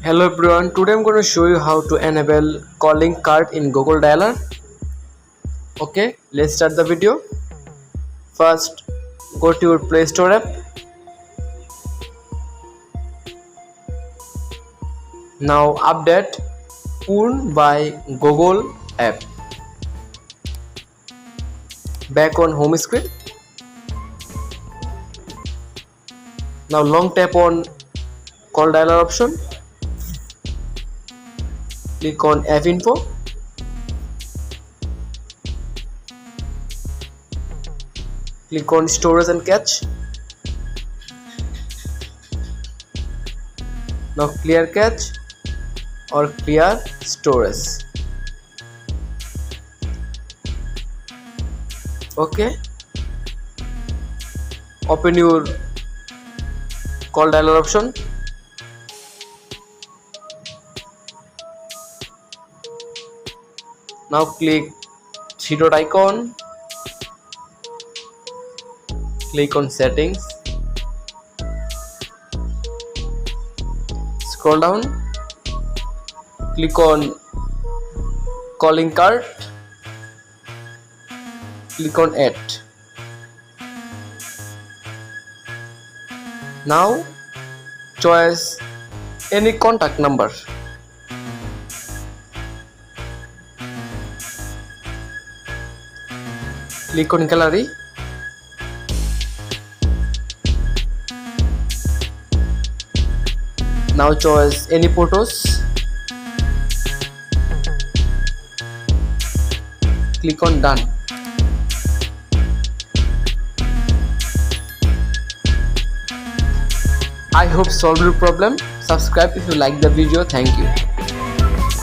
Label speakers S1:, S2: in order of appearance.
S1: Hello everyone, today I'm going to show you how to enable calling card in Google Dialer. Okay, let's start the video. First, go to your Play Store app. Now update Purn by Google app. Back on home screen. Now long tap on call dialer option. Click on app info. Click on storage and cache. Now clear cache or clear storage. Okay. Open your call dialer option. Now click three dot icon. Click on settings. Scroll down. Click on calling card. Click on add. Now choose any contact number. Click on gallery. Now choose any photos. Click on done. I hope solved your problem. Subscribe if you like the video. Thank you.